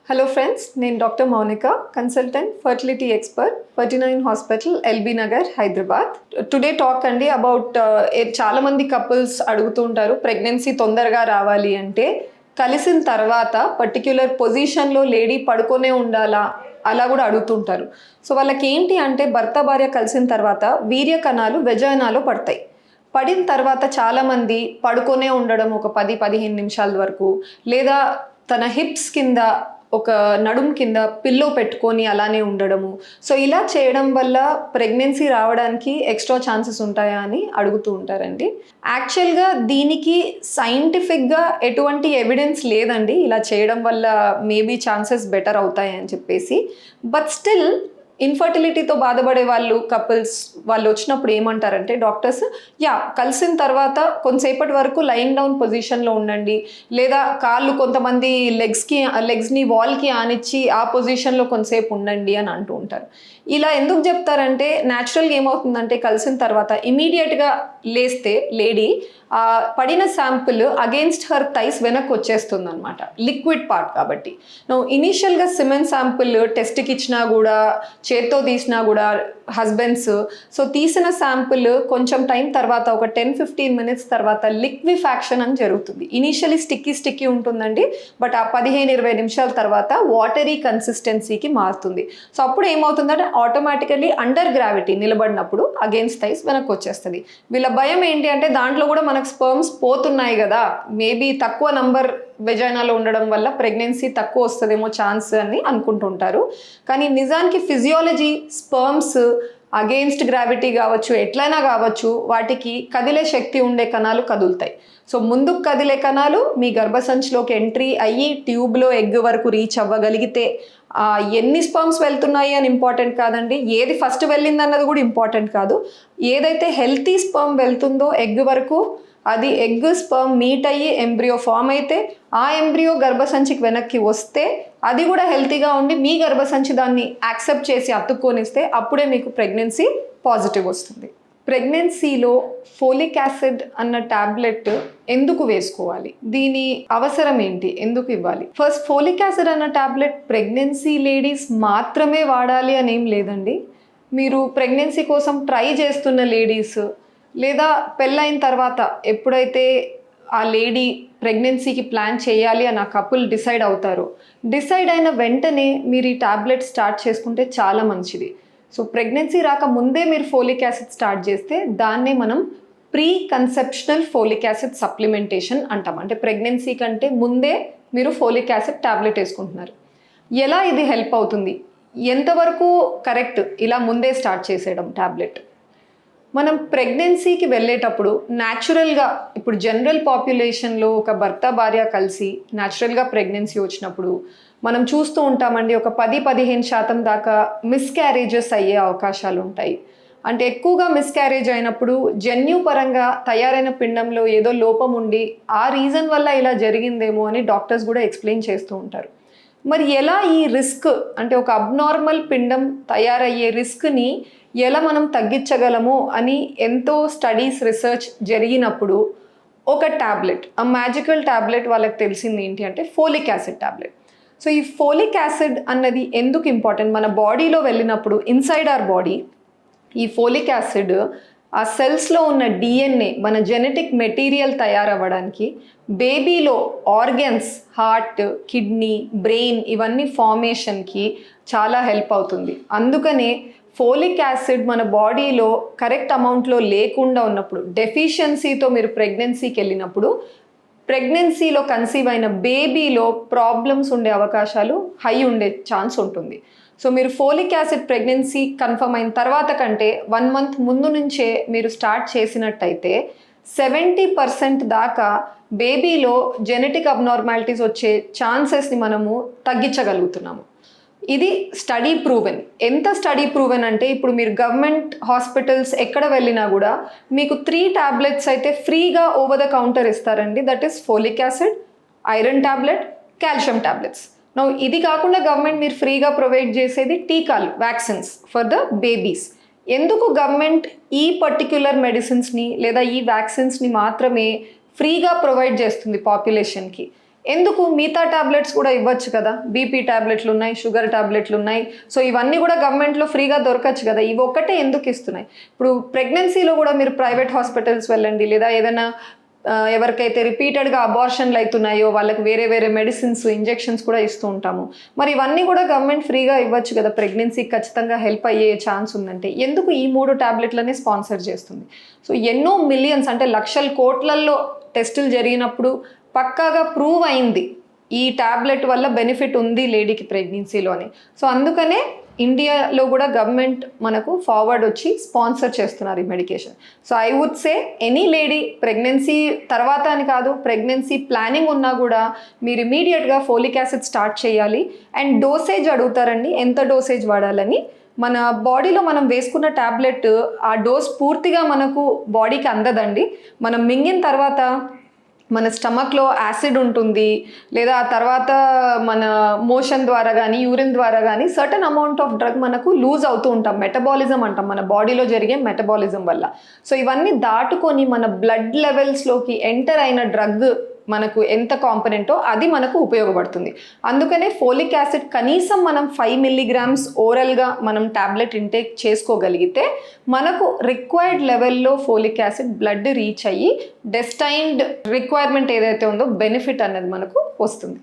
Hello friends, నేను doctor Mounika, consultant fertility expert, 39 hospital, LB Nagar, Hyderabad. Today talk అండి about చాలా మంది కపుల్స్ అడుగుతూ ఉంటారు ప్రెగ్నెన్సీ తొందరగా రావాలి అంటే కలిసిన తర్వాత పర్టిక్యులర్ పొజిషన్లో లేడీ పడుకొనే ఉండాలా, అలా కూడా అడుగుతుంటారు. సో వాళ్ళకి ఏంటి అంటే భర్త భార్య కలిసిన తర్వాత వీర్య కణాలు వెజైనాలో పడతాయి. పడిన తర్వాత చాలామంది పడుకొనే ఉండడం ఒక 10-15 నిమిషాల వరకు, లేదా తన హిప్స్ కింద ఒక నడుం కింద పిల్లో పెట్టుకొని అలానే ఉండడము. సో ఇలా చేయడం వల్ల ప్రెగ్నెన్సీ రావడానికి ఎక్స్ట్రా ఛాన్సెస్ ఉంటాయా అని అడుగుతూ ఉంటారండి. యాక్చువల్గా దీనికి సైంటిఫిక్గా ఎటువంటి ఎవిడెన్స్ లేదండి ఇలా చేయడం వల్ల మేబీ ఛాన్సెస్ బెటర్ అవుతాయి అని చెప్పేసి. బట్ స్టిల్ ఇన్ఫర్టిలిటీతో బాధపడే కపుల్స్ వాళ్ళు వచ్చినప్పుడు ఏమంటారంటే డాక్టర్స్, కలిసిన తర్వాత కొంతసేపటి వరకు లయింగ్ డౌన్ పొజిషన్లో ఉండండి, లేదా కాళ్ళు కొంతమంది లెగ్స్ని వాల్కి ఆనిచ్చి ఆ పొజిషన్లో కొంతసేపు ఉండండి అని అంటూ ఉంటారు. ఇలా ఎందుకు చెప్తారంటే న్యాచురల్గా ఏమవుతుందంటే కలిసిన తర్వాత ఇమీడియట్గా లేస్తే లేడీ పడిన శాంపుల్ అగేన్స్ట్ హర్ థైస్ వెనక్కి వచ్చేస్తుంది అనమాట, లిక్విడ్ పార్ట్ కాబట్టి. ఇనీషియల్గా సిమెన్ శాంపుల్ టెస్ట్కి ఇచ్చినా కూడా, చేత్తో తీసినా కూడా హస్బెండ్స్, సో తీసిన శాంపుల్ కొంచెం టైం తర్వాత ఒక 10-15 మినిట్స్ తర్వాత లిక్విఫాక్షన్ అని జరుగుతుంది. ఇనీషియలీ స్టిక్కీ ఉంటుందండి, బట్ ఆ 15-20 నిమిషాల తర్వాత వాటరీ కన్సిస్టెన్సీకి మారుతుంది. సో అప్పుడు ఏమవుతుందంటే ఆటోమేటికల్లీ అండర్ గ్రావిటీ నిలబడినప్పుడు అగేన్స్ట్ థైస్ వెనక్కి వచ్చేస్తుంది. వీళ్ళ భయం ఏంటి అంటే దాంట్లో కూడా మనకు స్పర్మ్స్ పోతున్నాయి కదా, మేబీ తక్కువ నంబర్ వెజైనాలో ఉండడం వల్ల ప్రెగ్నెన్సీ తక్కువ వస్తుందేమో ఛాన్స్ అని అనుకుంటుంటారు. కానీ నిజానికి ఫిజియాలజీ స్పర్మ్స్ అగెయిన్స్ట్ గ్రావిటీ కావచ్చు, ఎట్లయినా కావచ్చు, వాటికి కదిలే శక్తి ఉండే కణాలు కదులుతాయి. సో ముందుకు కదిలే కణాలు మీ గర్భసంచిలోకి ఎంట్రీ అయ్యి ట్యూబ్లో ఎగ్ వరకు రీచ్ అవ్వగలిగితే, ఎన్ని స్పర్మ్స్ వెళ్తున్నాయి అని ఇంపార్టెంట్ కాదండి, ఏది ఫస్ట్ వెళ్ళింది అన్నది కూడా ఇంపార్టెంట్ కాదు. ఏదైతే హెల్తీ స్పర్మ్ వెళ్తుందో ఎగ్ వరకు, అది ఎగ్ స్పర్మ్ మీట్ అయ్యి ఎంబ్రియో ఫామ్ అయితే, ఆ ఎంబ్రియో గర్భసంచికి వెనక్కి వస్తే, అది కూడా హెల్తీగా ఉండి మీ గర్భసంచి దాన్ని యాక్సెప్ట్ చేసి అతుక్కొనిస్తే అప్పుడే మీకు ప్రెగ్నెన్సీ పాజిటివ్ వస్తుంది. ప్రెగ్నెన్సీలో ఫోలిక్ యాసిడ్ అన్న టాబ్లెట్ ఎందుకు వేసుకోవాలి, దీని అవసరం ఏంటి, ఎందుకు ఇవ్వాలి? ఫస్ట్, ఫోలిక్ యాసిడ్ అన్న టాబ్లెట్ ప్రెగ్నెన్సీ లేడీస్ మాత్రమే వాడాలి అని ఏం లేదండి. మీరు ప్రెగ్నెన్సీ కోసం ట్రై చేస్తున్న లేడీస్, లేదా పెళ్ళైన తర్వాత ఎప్పుడైతే ఆ లేడీ ప్రెగ్నెన్సీకి ప్లాన్ చేయాలి అని ఆ కపుల్ డిసైడ్ అయిన వెంటనే మీరు ఈ టాబ్లెట్ స్టార్ట్ చేసుకుంటే చాలా మంచిది. సో ప్రెగ్నెన్సీ రాక ముందే మీరు ఫోలిక్ యాసిడ్ స్టార్ట్ చేస్తే దాన్నే మనం pre conceptional folic acid supplementation అంటాం. అంటే ప్రెగ్నెన్సీ కంటే ముందే మీరు ఫోలిక్ యాసిడ్ టాబ్లెట్ వేసుకుంటున్నారు. ఎలా ఇది హెల్ప్ అవుతుంది, ఎంతవరకు కరెక్ట్ ఇలా ముందే స్టార్ట్ చేసేయడం టాబ్లెట్? మనం ప్రెగ్నెన్సీకి వెళ్ళేటప్పుడు న్యాచురల్గా, ఇప్పుడు జనరల్ పాపులేషన్లో ఒక భర్త భార్య కలిసి న్యాచురల్గా ప్రెగ్నెన్సీ వచ్చినప్పుడు మనం చూస్తూ ఉంటామండి, ఒక 10-15% దాకా మిస్క్యారేజెస్ అయ్యే అవకాశాలు ఉంటాయి. అంటే ఎక్కువగా మిస్క్యారేజ్ అయినప్పుడు జన్యుపరంగా తయారైన పిండంలో ఏదో లోపం ఉండి ఆ రీజన్ వల్ల ఇలా జరిగిందేమో అని డాక్టర్స్ కూడా ఎక్స్ప్లెయిన్ చేస్తూ ఉంటారు. మరి ఎలా ఈ రిస్క్, అంటే ఒక అబ్నార్మల్ పిండం తయారయ్యే రిస్క్ని ఎలా మనం తగ్గించగలము అని ఎంతో స్టడీస్, రీసెర్చ్ జరిగినప్పుడు ఒక టాబ్లెట్, ఆ మ్యాజికల్ టాబ్లెట్ వాళ్ళకి తెలిసింది ఏంటి అంటే ఫోలిక్ యాసిడ్ టాబ్లెట్. సో ఈ ఫోలిక్ యాసిడ్ అన్నది ఎందుకు ఇంపార్టెంట్, మన బాడీలో వెళ్ళినప్పుడు ఇన్సైడ్ అవర్ బాడీ ఈ ఫోలిక్ యాసిడ్ ఆ సెల్స్లో ఉన్న డిఎన్ఏ, మన జెనెటిక్ మెటీరియల్ తయారవ్వడానికి, బేబీలో ఆర్గన్స్, హార్ట్, కిడ్నీ, బ్రెయిన్ ఇవన్నీ ఫార్మేషన్కి చాలా హెల్ప్ అవుతుంది. అందుకనే ఫోలిక్ యాసిడ్ మన బాడీలో కరెక్ట్ అమౌంట్లో లేకుండా ఉన్నప్పుడు, డెఫిషియన్సీతో మీరు ప్రెగ్నెన్సీకి వెళ్ళినప్పుడు, ప్రెగ్నెన్సీలో కన్సీవ్ అయిన బేబీలో ప్రాబ్లమ్స్ ఉండే అవకాశాలు హై ఉండే ఛాన్స్ ఉంటుంది. సో మీరు ఫోలిక్ యాసిడ్ ప్రెగ్నెన్సీ కన్ఫర్మ్ అయిన తర్వాత కంటే 1 మంత్ ముందు నుంచే మీరు స్టార్ట్ చేసినట్టయితే 70% దాకా బేబీలో జెనెటిక్ అబ్నార్మాలిటీస్ వచ్చే ఛాన్సెస్ని మనము తగ్గించగలుగుతున్నాము. ఇది స్టడీ ప్రూవెన్. ఎంత స్టడీ ప్రూవెన్ అంటే, ఇప్పుడు మీరు గవర్నమెంట్ హాస్పిటల్స్ ఎక్కడ వెళ్ళినా కూడా మీకు 3 టాబ్లెట్స్ అయితే ఫ్రీగా ఓవర్ ద కౌంటర్ ఇస్తారండి. That is folic acid, iron tablet, calcium tablets. ఇది కాకుండా గవర్నమెంట్ మీరు ఫ్రీగా ప్రొవైడ్ చేసేది టీకాలు, వ్యాక్సిన్స్ ఫర్ ద బేబీస్. ఎందుకు గవర్నమెంట్ ఈ పర్టిక్యులర్ మెడిసిన్స్ని లేదా ఈ వ్యాక్సిన్స్ని మాత్రమే ఫ్రీగా ప్రొవైడ్ చేస్తుంది పాపులేషన్కి? ఎందుకు మిగతా టాబ్లెట్స్ కూడా ఇవ్వచ్చు కదా, బీపీ టాబ్లెట్లు ఉన్నాయి, షుగర్ టాబ్లెట్లు ఉన్నాయి, సో ఇవన్నీ కూడా గవర్నమెంట్లో ఫ్రీగా దొరకచ్చు కదా, ఇవి ఒక్కటే ఎందుకు ఇస్తున్నాయి? ఇప్పుడు ప్రెగ్నెన్సీలో కూడా మీరు ప్రైవేట్ హాస్పిటల్స్ వెళ్ళండి, లేదా ఏదైనా ఎవరికైతే రిపీటెడ్గా అబార్షన్లు అవుతున్నాయో వాళ్ళకి వేరే వేరే మెడిసిన్స్, ఇంజెక్షన్స్ కూడా ఇస్తూ ఉంటాము. మరి ఇవన్నీ కూడా గవర్నమెంట్ ఫ్రీగా ఇవ్వచ్చు కదా, ప్రెగ్నెన్సీకి ఖచ్చితంగా హెల్ప్ అయ్యే ఛాన్స్ ఉందంటే. ఎందుకు ఈ 3 టాబ్లెట్లనే స్పాన్సర్ చేస్తుంది? సో ఎన్నో మిలియన్స్ అంటే లక్షల కోట్లల్లో టెస్టులు జరిగినప్పుడు పక్కాగా ప్రూవ్ అయింది ఈ టాబ్లెట్ వల్ల బెనిఫిట్ ఉంది లేడీకి ప్రెగ్నెన్సీలో అని. సో అందుకనే ఇండియాలో కూడా గవర్నమెంట్ మనకు ఫార్వర్డ్ వచ్చి స్పాన్సర్ చేస్తున్నారు ఈ medication. So I would say any lady pregnancy తర్వాత అని కాదు, ప్రెగ్నెన్సీ ప్లానింగ్ ఉన్నా కూడా మీరు ఇమీడియట్గా ఫోలిక్ యాసిడ్ స్టార్ట్ చేయాలి. అండ్ డోసేజ్ అడుగుతారండి, ఎంత డోసేజ్ వాడాలని. మన బాడీలో మనం వేసుకున్న టాబ్లెట్ ఆ డోస్ పూర్తిగా మనకు బాడీకి అందదండి. మనం మింగిన తర్వాత మన స్టమక్లో యాసిడ్ ఉంటుంది, లేదా ఆ తర్వాత మన మోషన్ ద్వారా కానీ యూరిన్ ద్వారా కానీ సర్టన్ అమౌంట్ ఆఫ్ డ్రగ్ మనకు లూజ్ అవుతూ ఉంటాం. మెటబాలిజం అంటాం, మన బాడీలో జరిగే మెటబాలిజం వల్ల. సో ఇవన్నీ దాటుకొని మన బ్లడ్ లెవెల్స్లోకి ఎంటర్ అయిన డ్రగ్ మనకు ఎంత కాంపనెంటో అది మనకు ఉపయోగపడుతుంది. అందుకనే ఫోలిక్ యాసిడ్ కనీసం మనం 5 మిల్లీగ్రామ్స్ ఓరల్గా మనం టాబ్లెట్ ఇంటేక్ చేసుకోగలిగితే మనకు రిక్వైర్డ్ లెవెల్లో ఫోలిక్ యాసిడ్ బ్లడ్ రీచ్ అయ్యి డెస్టైన్డ్ రిక్వైర్మెంట్ ఏదైతే ఉందో బెనిఫిట్ అనేది మనకు వస్తుంది.